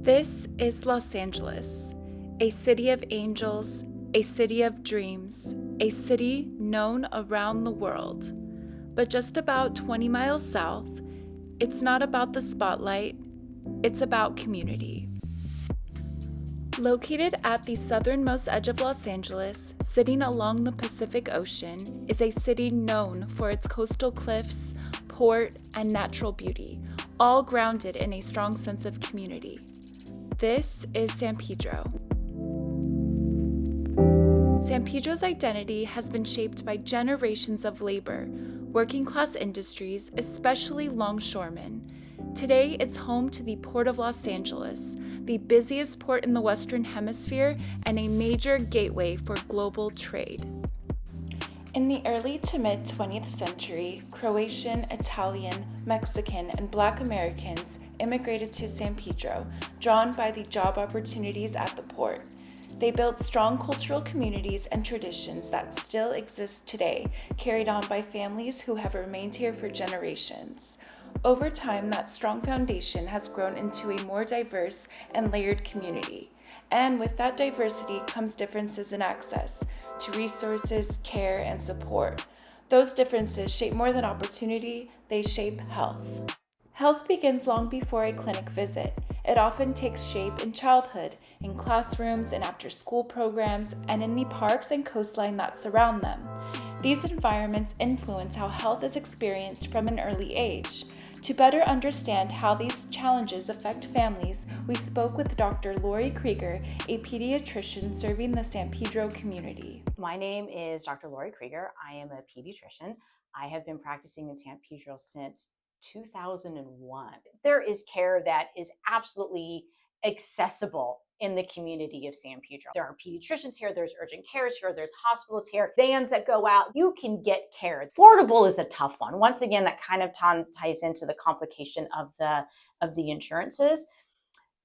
This is Los Angeles, a city of angels, a city of dreams, a city known around the world. But just about 20 miles south, it's not about the spotlight, it's about community. Located at the southernmost edge of Los Angeles, sitting along the Pacific Ocean, is a city known for its coastal cliffs, port, and natural beauty, all grounded in a strong sense of community. This is San Pedro. San Pedro's identity has been shaped by generations of labor, working class industries, especially longshoremen. Today, it's home to the Port of Los Angeles, the busiest port in the Western Hemisphere and a major gateway for global trade. In the early to mid 20th century, Croatian, Italian, Mexican, and Black Americans immigrated to San Pedro, drawn by the job opportunities at the port. They built strong cultural communities and traditions that still exist today, carried on by families who have remained here for generations. Over time, that strong foundation has grown into a more diverse and layered community. And with that diversity comes differences in access to resources, care, and support. Those differences shape more than opportunity, they shape health. Health begins long before a clinic visit. It often takes shape in childhood, in classrooms and after-school programs, and in the parks and coastline that surround them. These environments influence how health is experienced from an early age. To better understand how these challenges affect families, we spoke with Dr. Lori Krieger, a pediatrician serving the San Pedro community. My name is Dr. Lori Krieger. I am a pediatrician. I have been practicing in San Pedro since 2001. There is care that is absolutely accessible in the community of San Pedro. There are pediatricians here, there's urgent cares here, there's hospitals here, vans that go out. You can get care. Affordable is a tough one. Once again, that kind of ties into the complication of the insurances.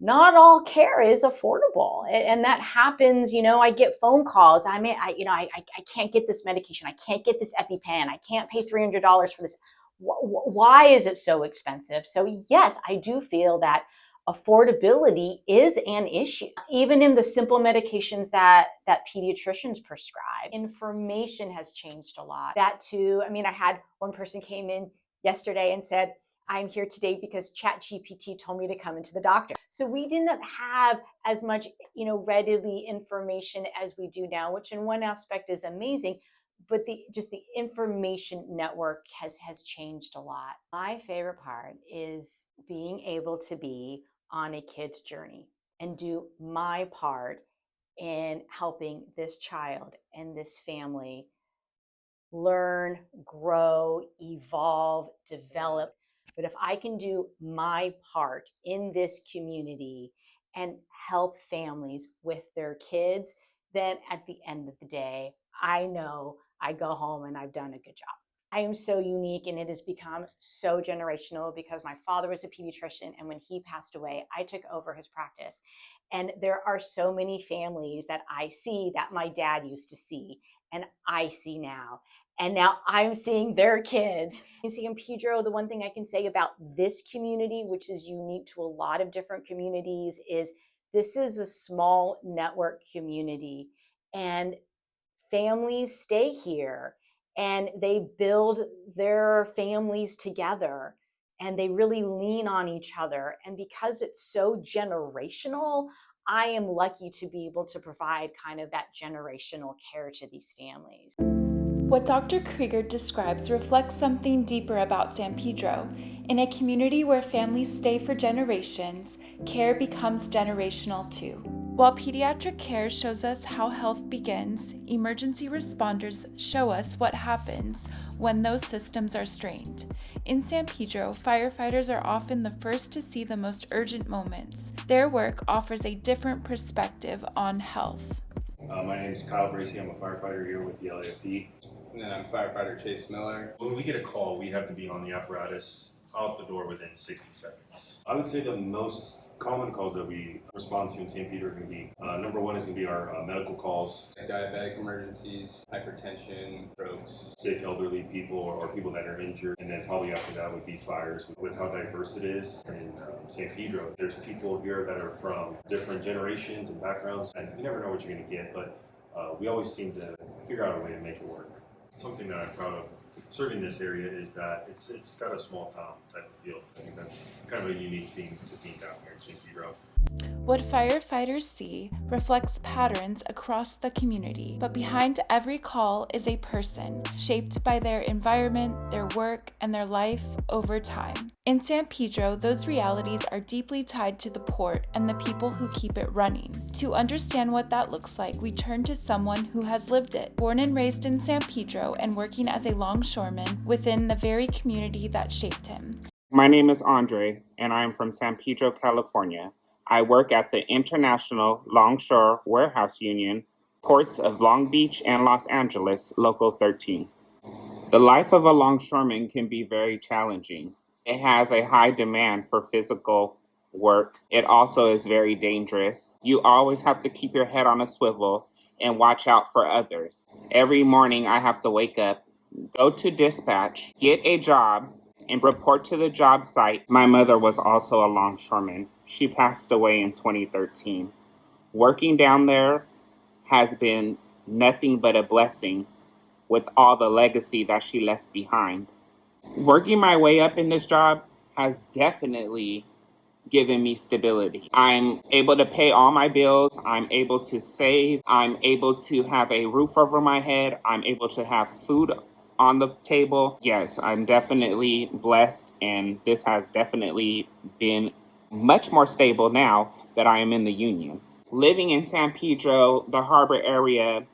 Not all care is affordable, and that happens. I get phone calls. I can't get this medication. I can't get this EpiPen. I can't pay $300 for this. Why is it so expensive? So yes, I do feel that affordability is an issue. Even in the simple medications that pediatricians prescribe, information has changed a lot. That too, I had one person came in yesterday and said, I'm here today because ChatGPT told me to come into the doctor. So we didn't have as much, readily information as we do now, which in one aspect is amazing, but the information network has changed a lot. My favorite part is being able to be on a kid's journey and do my part in helping this child and this family learn, grow, evolve, develop. But if I can do my part in this community and help families with their kids, then at the end of the day, I know I go home and I've done a good job. I am so unique, and it has become so generational because my father was a pediatrician, and when he passed away, I took over his practice. And there are so many families that I see that my dad used to see and I see now. And now I'm seeing their kids. In San Pedro, the one thing I can say about this community, which is unique to a lot of different communities, is this is a small network community, and families stay here and they build their families together and they really lean on each other. And because it's so generational, I am lucky to be able to provide kind of that generational care to these families. What Dr. Krieger describes reflects something deeper about San Pedro. In a community where families stay for generations, care becomes generational too. While pediatric care shows us how health begins, emergency responders show us what happens when those systems are strained. In San Pedro, firefighters are often the first to see the most urgent moments. Their work offers a different perspective on health. My name is Kyle Bracey. I'm a firefighter here with the LAFD. And I'm firefighter Chase Miller. When we get a call, we have to be on the apparatus out the door within 60 seconds. I would say the most Common calls that we respond to in St. Peter are going to be, number one is going to be our medical calls. Diabetic emergencies, hypertension, strokes. Sick elderly people or people that are injured. And then probably after that would be fires. With how diverse it is in St. Pedro, there's people here that are from different generations and backgrounds, and you never know what you're going to get, but we always seem to figure out a way to make it work. Something that I'm proud of serving this area is that it's got a small town type of feel. I think that's kind of a unique thing to think down here in St. Pedro. What firefighters see reflects patterns across the community, but behind every call is a person shaped by their environment, their work, and their life over time. In San Pedro, those realities are deeply tied to the port and the people who keep it running. To understand what that looks like, we turn to someone who has lived it. Born and raised in San Pedro and working as a longshoreman within the very community that shaped him. My name is Andre, and I'm from San Pedro, California. I work at the International Longshore Warehouse Union, ports of Long Beach and Los Angeles, Local 13. The life of a longshoreman can be very challenging. It has a high demand for physical work. It also is very dangerous. You always have to keep your head on a swivel and watch out for others. Every morning I have to wake up, go to dispatch, get a job, and report to the job site. My mother was also a longshoreman. She passed away in 2013. Working down there has been nothing but a blessing with all the legacy that she left behind. Working my way up in this job has definitely given me stability. I'm able to pay all my bills. I'm able to save. I'm able to have a roof over my head. I'm able to have food on the table. Yes, I'm definitely blessed, and this has definitely been much more stable now that I am in the union. Living in San Pedro, the harbor area,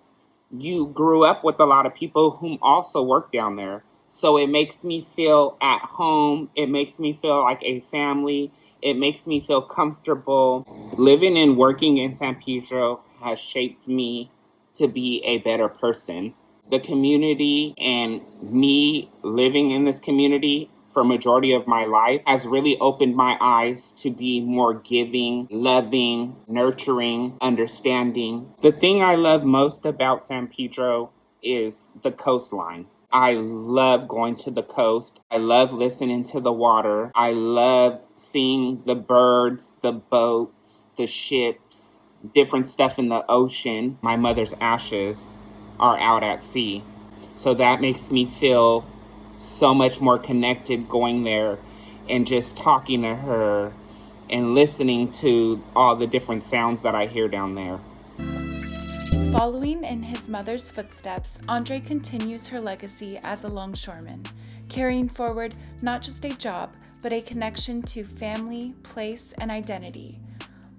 you grew up with a lot of people whom also work down there. So it makes me feel at home. It makes me feel like a family. It makes me feel comfortable. Living and working in San Pedro has shaped me to be a better person. The community and me living in this community for a majority of my life has really opened my eyes to be more giving, loving, nurturing, understanding. The thing I love most about San Pedro is the coastline. I love going to the coast. I love listening to the water. I love seeing the birds, the boats, the ships, different stuff in the ocean. My mother's ashes are out at sea. So that makes me feel so much more connected going there and just talking to her and listening to all the different sounds that I hear down there. Following in his mother's footsteps, Andre continues her legacy as a longshoreman, carrying forward not just a job, but a connection to family, place, and identity.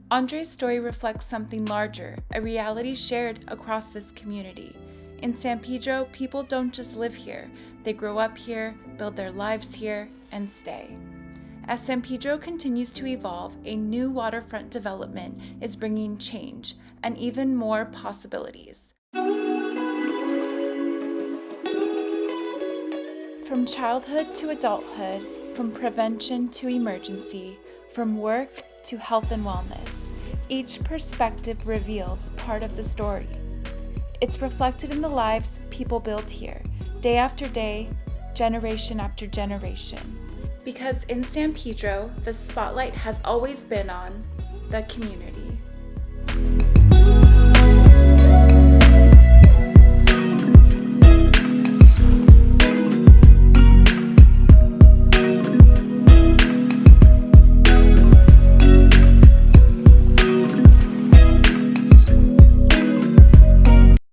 Andre's story reflects something larger, a reality shared across this community. In San Pedro, people don't just live here. They grow up here, build their lives here, and stay. As San Pedro continues to evolve, a new waterfront development is bringing change and even more possibilities. From childhood to adulthood, from prevention to emergency, from work to health and wellness, each perspective reveals part of the story. It's reflected in the lives people build here, day after day, generation after generation. Because in San Pedro, the spotlight has always been on the community.